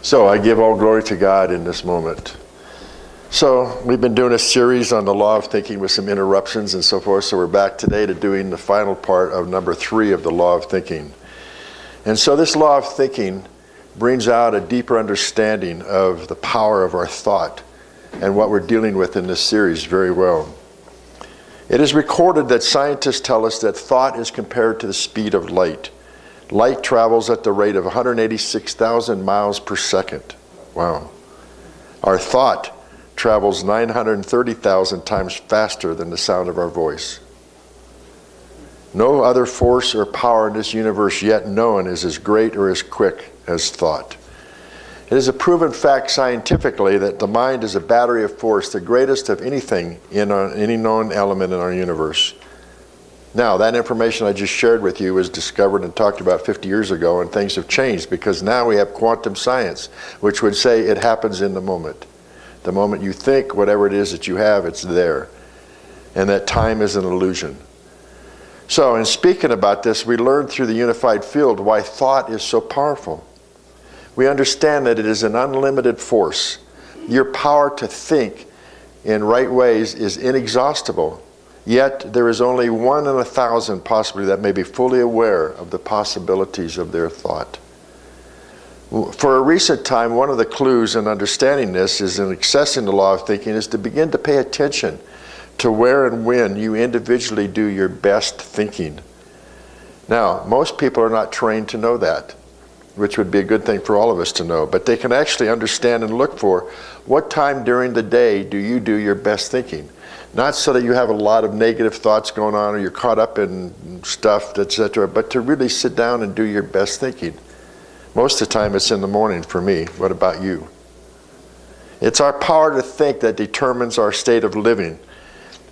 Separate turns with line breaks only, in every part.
So I give all glory to God in this moment. So we've been doing a series on the law of thinking with some interruptions and so forth. So we're back today to doing the final part of number 3 of the law of thinking. And so this law of thinking brings out a deeper understanding of the power of our thought and what we're dealing with in this series very well. It is recorded that scientists tell us that thought is compared to the speed of light. Light travels at the rate of 186,000 miles per second. Wow. Our thought travels 930,000 times faster than the sound of our voice. No other force or power in this universe yet known is as great or as quick as thought. It is a proven fact scientifically that the mind is a battery of force, the greatest of anything in any known element in our universe. Now, that information I just shared with you was discovered and talked about 50 years ago, and things have changed because now we have quantum science, which would say it happens in the moment. The moment you think, whatever it is that you have, it's there. And that time is an illusion. So, in speaking about this, we learned through the unified field why thought is so powerful. We understand that it is an unlimited force. Your power to think in right ways is inexhaustible. Yet there is only 1 in 1,000 possibly that may be fully aware of the possibilities of their thought. For a recent time, one of the clues in understanding this is in accessing the law of thinking is to begin to pay attention to where and when you individually do your best thinking. Now, most people are not trained to know that, which would be a good thing for all of us to know, but they can actually understand and look for what time during the day do you do your best thinking. Not so that you have a lot of negative thoughts going on or you're caught up in stuff, etc., but to really sit down and do your best thinking. Most of the time it's in the morning for me. What about you? It's our power to think that determines our state of living.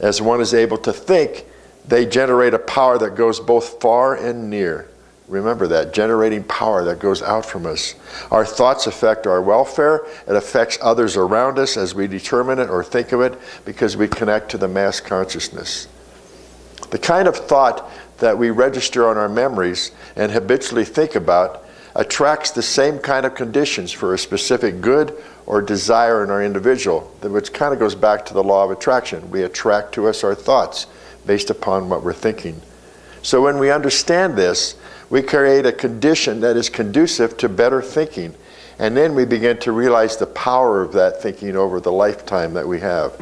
As one is able to think, they generate a power that goes both far and near. Remember that, generating power that goes out from us. Our thoughts affect our welfare. It affects others around us as we determine it or think of it because we connect to the mass consciousness. The kind of thought that we register on our memories and habitually think about attracts the same kind of conditions for a specific good or desire in our individual, which kind of goes back to the law of attraction. We attract to us our thoughts based upon what we're thinking. So when we understand this, we create a condition that is conducive to better thinking. And then we begin to realize the power of that thinking over the lifetime that we have.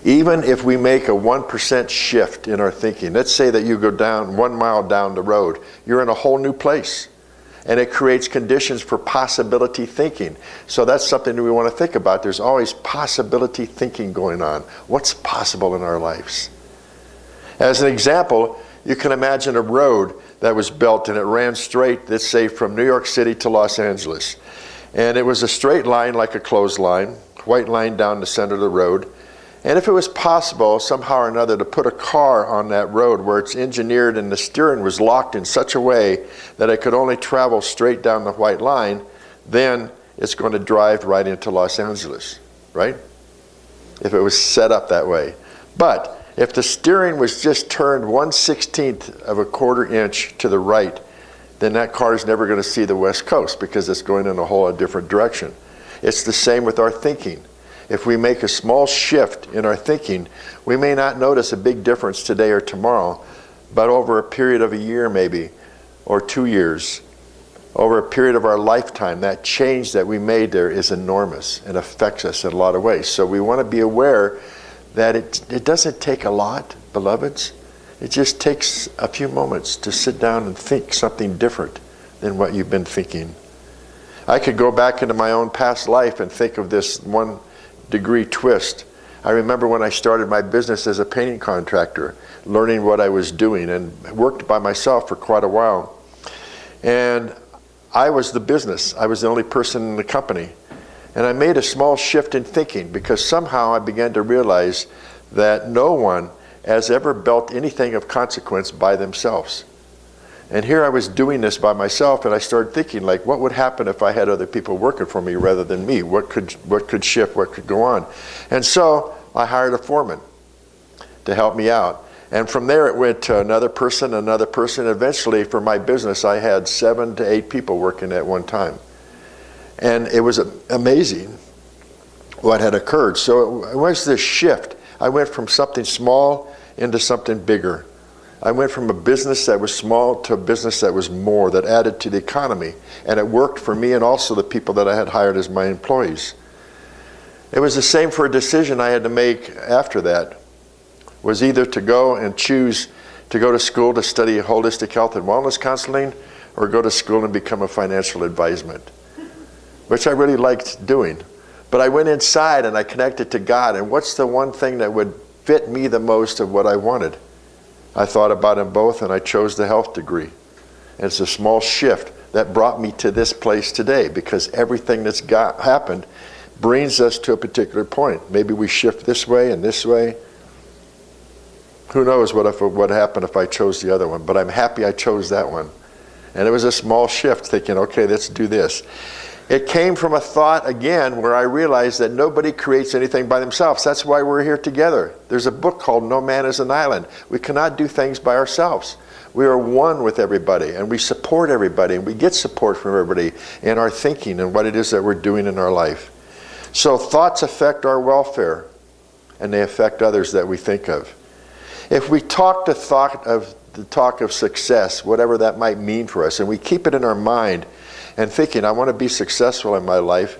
Even if we make a 1% shift in our thinking, let's say that you go down 1 mile down the road, you're in a whole new place. And it creates conditions for possibility thinking. So that's something that we want to think about. There's always possibility thinking going on. What's possible in our lives? As an example, you can imagine a road that was built and it ran straight, let's say from New York City to Los Angeles. And it was a straight line like a clothesline, white line down the center of the road. And if it was possible somehow or another to put a car on that road where it's engineered and the steering was locked in such a way that it could only travel straight down the white line, then it's going to drive right into Los Angeles, right? If it was set up that way. But if the steering was just turned 1/16 of a quarter inch to the right, then that car is never going to see the West Coast because it's going in a whole different direction. It's the same with our thinking. If we make a small shift in our thinking, we may not notice a big difference today or tomorrow, but over a period of a year maybe, or 2 years, over a period of our lifetime, that change that we made there is enormous and affects us in a lot of ways. So we want to be aware that it doesn't take a lot, beloveds. It just takes a few moments to sit down and think something different than what you've been thinking. I could go back into my own past life and think of this 1-degree twist. I remember when I started my business as a painting contractor, learning what I was doing and worked by myself for quite a while. And I was the business. I was the only person in the company. And I made a small shift in thinking because somehow I began to realize that no one has ever built anything of consequence by themselves. And here I was doing this by myself, and I started thinking, like, what would happen if I had other people working for me rather than me? What could shift? What could go on? And so I hired a foreman to help me out. And from there it went to another person. Eventually for my business I had 7 to 8 people working at one time. And it was amazing what had occurred. So it was this shift. I went from something small into something bigger. I went from a business that was small to a business that was more, that added to the economy. And it worked for me and also the people that I had hired as my employees. It was the same for a decision I had to make after that. Was either to go and choose to go to school to study holistic health and wellness counseling, or go to school and become a financial advisement, which I really liked doing. But I went inside and I connected to God, and what's the one thing that would fit me the most of what I wanted? I thought about them both and I chose the health degree. And it's a small shift that brought me to this place today, because everything that's happened brings us to a particular point. Maybe we shift this way and this way. Who knows what happened if I chose the other one, but I'm happy I chose that one. And it was a small shift, thinking, okay, let's do this. It came from a thought, again, where I realized that nobody creates anything by themselves. That's why we're here together. There's a book called No Man is an Island. We cannot do things by ourselves. We are one with everybody, and we support everybody, and we get support from everybody in our thinking and what it is that we're doing in our life. So thoughts affect our welfare, and they affect others that we think of. If we talk the talk of success, whatever that might mean for us, and we keep it in our mind and thinking, I want to be successful in my life,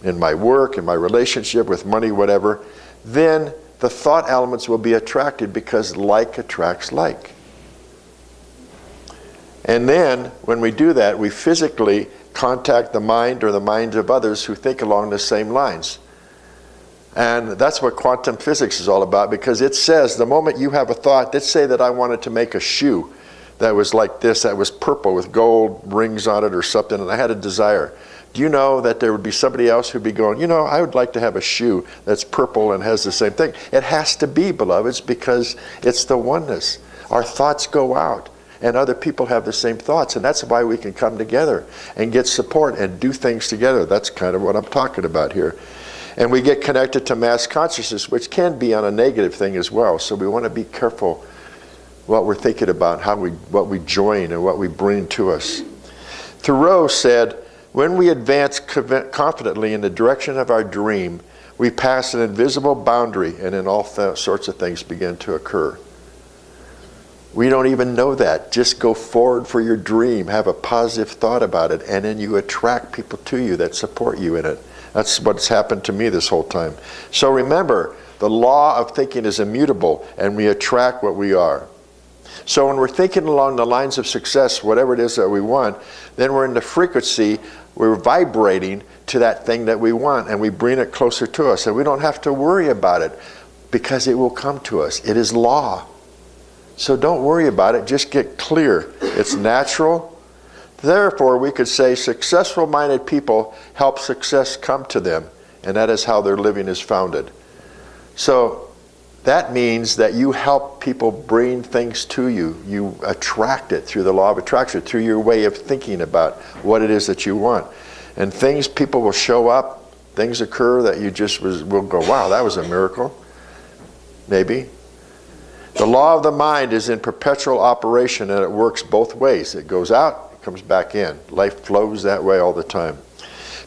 in my work, in my relationship with money, whatever, then the thought elements will be attracted, because like attracts like. And then when we do that, we physically contact the mind or the minds of others who think along the same lines. And that's what quantum physics is all about, because it says the moment you have a thought, let's say that I wanted to make a shoe that was like this, that was purple with gold rings on it or something, and I had a desire. Do you know that there would be somebody else who'd be going, I would like to have a shoe that's purple and has the same thing. It has to be, beloveds, because it's the oneness. Our thoughts go out, and other people have the same thoughts, and that's why we can come together and get support and do things together. That's kind of what I'm talking about here. And we get connected to mass consciousness, which can be on a negative thing as well. So we want to be careful what we're thinking about, what we join and what we bring to us. Thoreau said, when we advance confidently in the direction of our dream, we pass an invisible boundary, and then all sorts of things begin to occur. We don't even know that. Just go forward for your dream. Have a positive thought about it, and then you attract people to you that support you in it. That's what's happened to me this whole time. So remember, the law of thinking is immutable, and we attract what we are. So when we're thinking along the lines of success, whatever it is that we want, then we're in the frequency, we're vibrating to that thing that we want, and we bring it closer to us. And we don't have to worry about it, because it will come to us. It is law. So don't worry about it, just get clear. It's natural. Therefore, we could say successful-minded people help success come to them, and that is how their living is founded. So that means that you help people bring things to you. You attract it through the law of attraction, through your way of thinking about what it is that you want. And people will show up, things occur that you just will go, wow, that was a miracle. Maybe. The law of the mind is in perpetual operation, and it works both ways. It goes out, comes back in. Life flows that way all the time.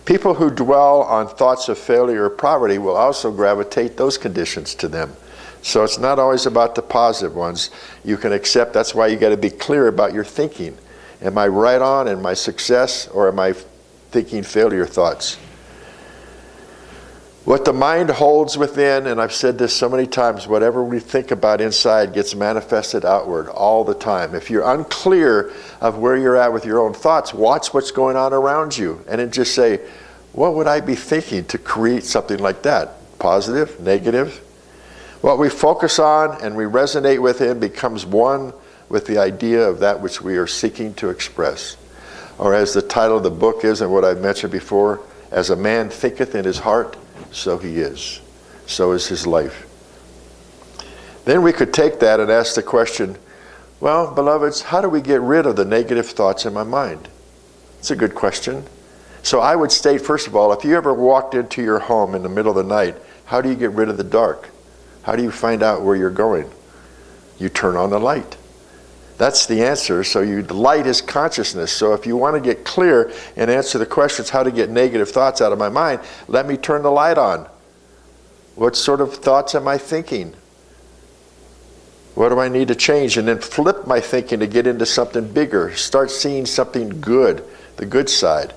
People who dwell on thoughts of failure or poverty will also gravitate those conditions to them. So it's not always about the positive ones. You can accept, that's why you got to be clear about your thinking. Am I right on in my success, or am I thinking failure thoughts? What the mind holds within, and I've said this so many times, whatever we think about inside gets manifested outward all the time. If you're unclear of where you're at with your own thoughts, watch what's going on around you, and then just say, what would I be thinking to create something like that? Positive, negative? What we focus on and we resonate within becomes one with the idea of that which we are seeking to express. Or as the title of the book is, and what I've mentioned before, as a man thinketh in his heart, so he is. So is his life. Then we could take that and ask the question, well, beloveds, how do we get rid of the negative thoughts in my mind? It's a good question. So I would state, first of all, if you ever walked into your home in the middle of the night, how do you get rid of the dark? How do you find out where you're going? You turn on the light. That's the answer. So the light is consciousness. So if you want to get clear and answer the questions, how to get negative thoughts out of my mind, let me turn the light on. What sort of thoughts am I thinking? What do I need to change? And then flip my thinking to get into something bigger. Start seeing something good, the good side.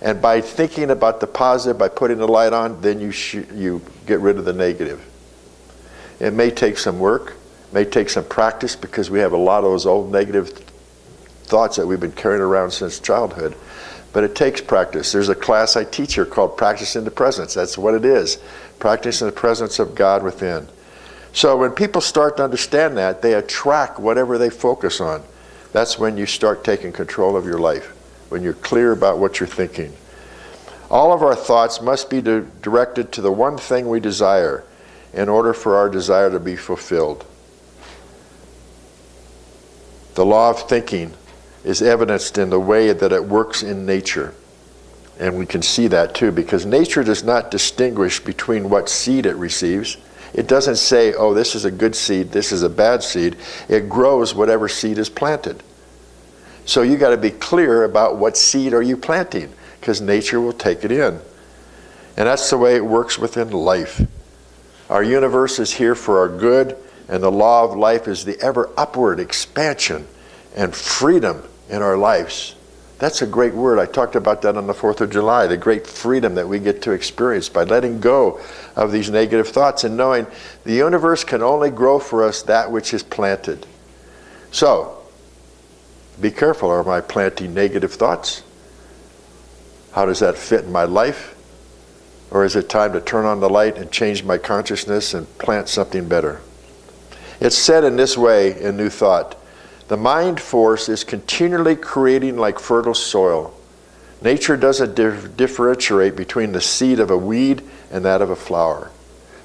And by thinking about the positive, by putting the light on, then you get rid of the negative. It may take some work, may take some practice, because we have a lot of those old negative thoughts that we've been carrying around since childhood. But it takes practice. There's a class I teach here called Practice in the Presence. That's what it is. Practice in the presence of God within. So when people start to understand that, they attract whatever they focus on. That's when you start taking control of your life, when you're clear about what you're thinking. All of our thoughts must be directed to the one thing we desire in order for our desire to be fulfilled. The law of thinking is evidenced in the way that it works in nature. And we can see that too, because nature does not distinguish between what seed it receives. It doesn't say, oh, this is a good seed, this is a bad seed. It grows whatever seed is planted. So you got to be clear about what seed are you planting, because nature will take it in. And that's the way it works within life. Our universe is here for our good, and the law of life is the ever upward expansion and freedom in our lives. That's a great word. I talked about that on the 4th of July, the great freedom that we get to experience by letting go of these negative thoughts and knowing the universe can only grow for us that which is planted. So, be careful. Am I planting negative thoughts? How does that fit in my life? Or is it time to turn on the light and change my consciousness and plant something better? It's said in this way in New Thought: the mind force is continually creating like fertile soil. Nature doesn't differentiate between the seed of a weed and that of a flower,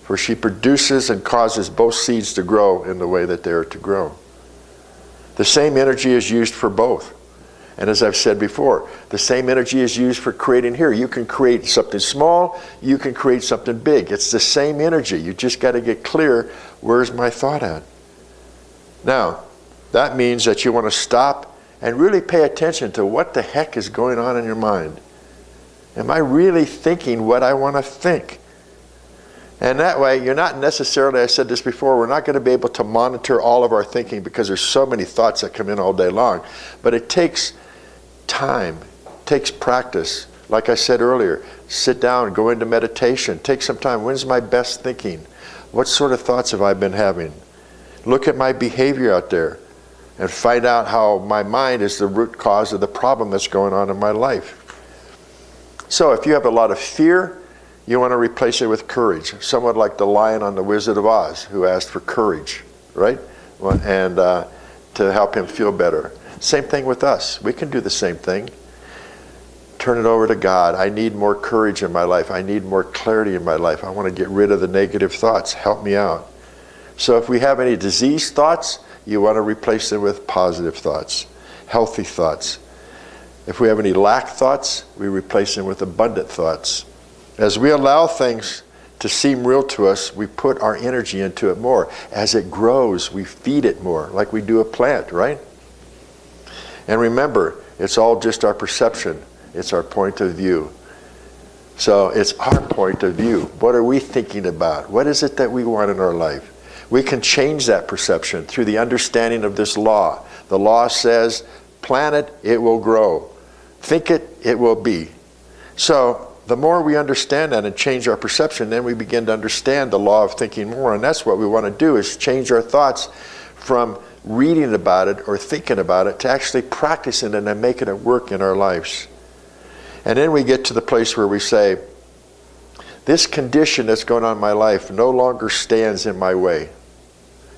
for she produces and causes both seeds to grow in the way that they are to grow. The same energy is used for both. And as I've said before, the same energy is used for creating here. You can create something small, you can create something big. It's the same energy. You just got to get clear, where's my thought at? Now, that means that you want to stop and really pay attention to what the heck is going on in your mind. Am I really thinking what I want to think? And that way, you're not necessarily, I said this before, we're not going to be able to monitor all of our thinking because there's so many thoughts that come in all day long. But it takes time, takes practice. Like I said earlier, sit down, go into meditation, take some time. When's my best thinking? What sort of thoughts have I been having? Look at my behavior out there and find out how my mind is the root cause of the problem that's going on in my life. So if you have a lot of fear, you want to replace it with courage. Somewhat like the lion on The Wizard of Oz who asked for courage, right? And to help him feel better. Same thing with us. We can do the same thing. Turn it over to God. I need more courage in my life. I need more clarity in my life. I want to get rid of the negative thoughts. Help me out. So if we have any diseased thoughts, you want to replace them with positive thoughts, healthy thoughts. If we have any lack thoughts, we replace them with abundant thoughts. As we allow things to seem real to us, we put our energy into it more. As it grows, we feed it more, like we do a plant, right? And remember, it's all just our perception. It's our point of view. So it's our point of view. What are we thinking about? What is it that we want in our life? We can change that perception through the understanding of this law. The law says, plant it, it will grow. Think it, it will be. So the more we understand that and change our perception, then we begin to understand the law of thinking more. And that's what we want to do, is change our thoughts from reading about it or thinking about it to actually practicing it and making it work in our lives. And then we get to the place where we say, this condition that's going on in my life no longer stands in my way.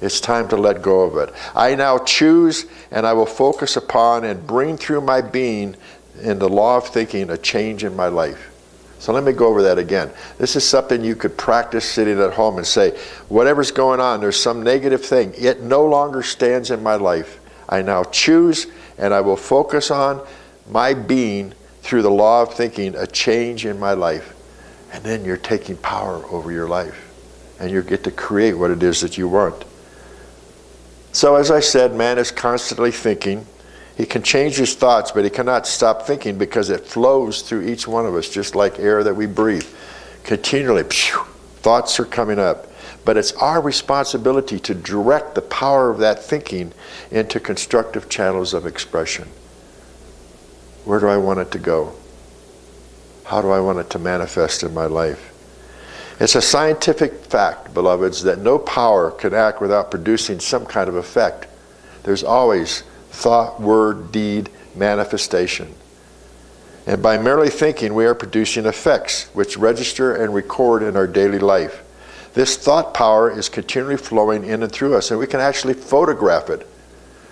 It's time to let go of it. I now choose, and I will focus upon and bring through my being in the law of thinking a change in my life. So let me go over that again. This is something you could practice sitting at home and say, whatever's going on, there's some negative thing. It no longer stands in my life. I now choose, and I will focus on my being through the law of thinking a change in my life. And then you're taking power over your life. And you get to create what it is that you want. So as I said, man is constantly thinking. He can change his thoughts, but he cannot stop thinking because it flows through each one of us, just like air that we breathe. Continually, thoughts are coming up. But it's our responsibility to direct the power of that thinking into constructive channels of expression. Where do I want it to go? How do I want it to manifest in my life? It's a scientific fact, beloveds, that no power can act without producing some kind of effect. There's always thought, word, deed, manifestation. And by merely thinking, we are producing effects which register and record in our daily life. This thought power is continually flowing in and through us, and we can actually photograph it.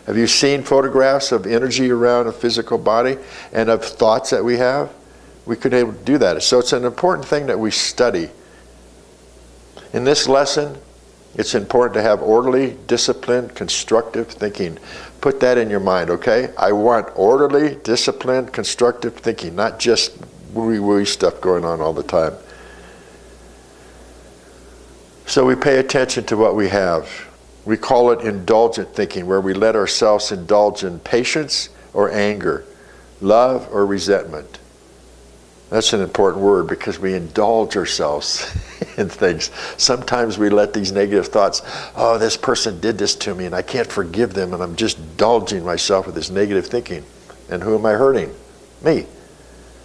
Have you seen photographs of energy around a physical body and of thoughts that we have? We could be able to do that. So it's an important thing that we study. In this lesson, it's important to have orderly, disciplined, constructive thinking. Put that in your mind, okay? I want orderly, disciplined, constructive thinking, not just woo-woo stuff going on all the time. So we pay attention to what we have. We call it indulgent thinking, where we let ourselves indulge in patience or anger, love or resentment. That's an important word because we indulge ourselves in things. Sometimes we let these negative thoughts, oh, this person did this to me and I can't forgive them, and I'm just indulging myself with this negative thinking. And who am I hurting? Me.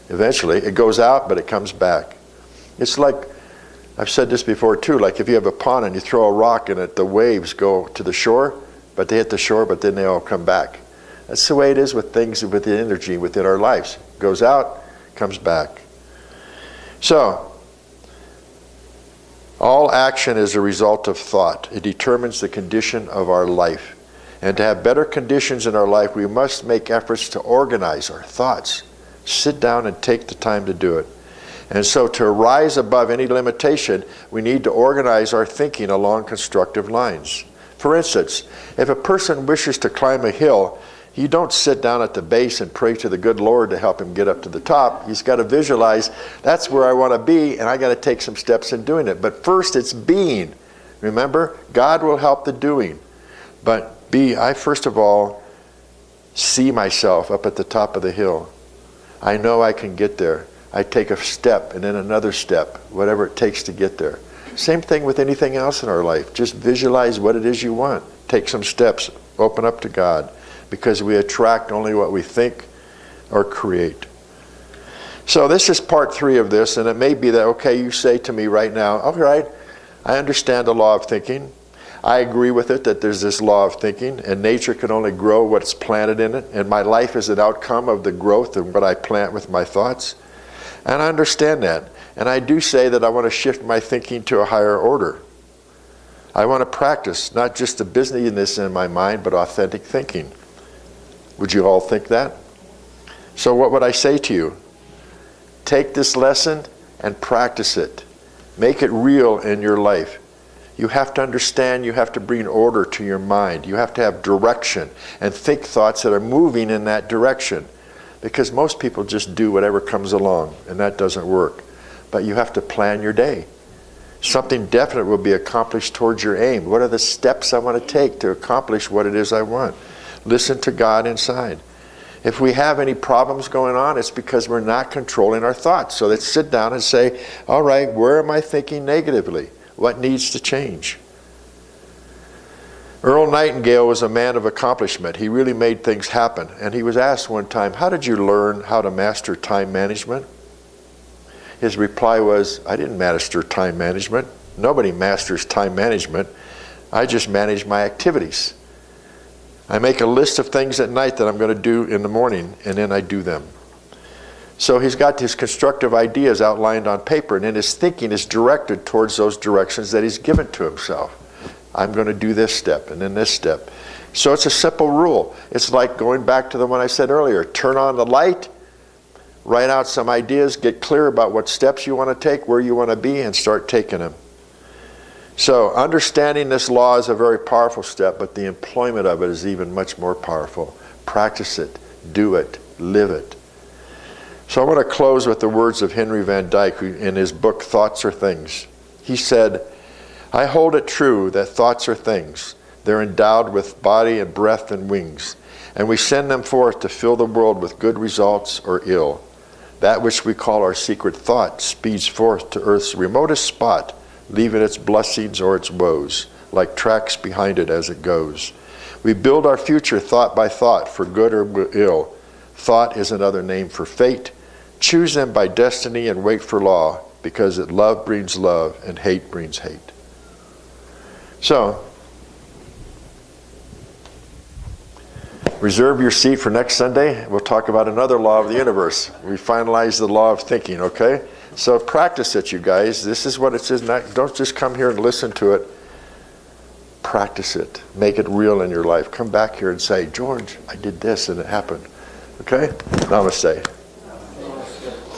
Eventually it goes out, but it comes back. It's like, I've said this before too, like if you have a pond and you throw a rock in it, the waves go to the shore, but they hit the shore, but then they all come back. That's the way it is with things, with the energy within our lives. It goes out, comes back. So, all action is a result of thought. It determines the condition of our life. And to have better conditions in our life, we must make efforts to organize our thoughts. Sit down and take the time to do it. And so to rise above any limitation, we need to organize our thinking along constructive lines. For instance, if a person wishes to climb a hill, you don't sit down at the base and pray to the good Lord to help him get up to the top. He's got to visualize, that's where I want to be, and I got to take some steps in doing it. But first it's being. Remember, God will help the doing. But I first of all see myself up at the top of the hill. I know I can get there. I take a step and then another step, whatever it takes to get there. Same thing with anything else in our life. Just visualize what it is you want. Take some steps. Open up to God. Because we attract only what we think or create. So this is part 3 of this, and it may be that, okay, you say to me right now, all right, I understand the law of thinking. I agree with it that there's this law of thinking, and nature can only grow what's planted in it, and my life is an outcome of the growth of what I plant with my thoughts. And I understand that. And I do say that I want to shift my thinking to a higher order. I want to practice not just the busyness in my mind, but authentic thinking. Would you all think that? So what would I say to you? Take this lesson and practice it. Make it real in your life. You have to understand, you have to bring order to your mind. You have to have direction and think thoughts that are moving in that direction. Because most people just do whatever comes along, and that doesn't work. But you have to plan your day. Something definite will be accomplished towards your aim. What are the steps I want to take to accomplish what it is I want? Listen to God inside. If we have any problems going on, it's because we're not controlling our thoughts. So let's sit down and say, all right, where am I thinking negatively? What needs to change? Earl Nightingale was a man of accomplishment. He really made things happen. And he was asked one time, how did you learn how to master time management? His reply was, I didn't master time management. Nobody masters time management. I just manage my activities. I make a list of things at night that I'm going to do in the morning, and then I do them. So he's got his constructive ideas outlined on paper, and then his thinking is directed towards those directions that he's given to himself. I'm going to do this step and then this step. So it's a simple rule. It's like going back to the one I said earlier. Turn on the light, write out some ideas, get clear about what steps you want to take, where you want to be, and start taking them. So understanding this law is a very powerful step, but the employment of it is even much more powerful. Practice it, do it, live it. So I want to close with the words of Henry Van Dyke, who, in his book, Thoughts Are Things. He said, I hold it true that thoughts are things. They're endowed with body and breath and wings, and we send them forth to fill the world with good results or ill. That which we call our secret thought speeds forth to earth's remotest spot, leaving its blessings or its woes, like tracks behind it as it goes. We build our future thought by thought, for good or ill. Thought is another name for fate. Choose them by destiny and wait for law, because that love brings love and hate brings hate. So, reserve your seat for next Sunday. We'll talk about another law of the universe. We finalize the law of thinking, okay? So practice it, you guys. This is what it says. Don't just come here and listen to it. Practice it. Make it real in your life. Come back here and say, George, I did this and it happened. Okay? Namaste.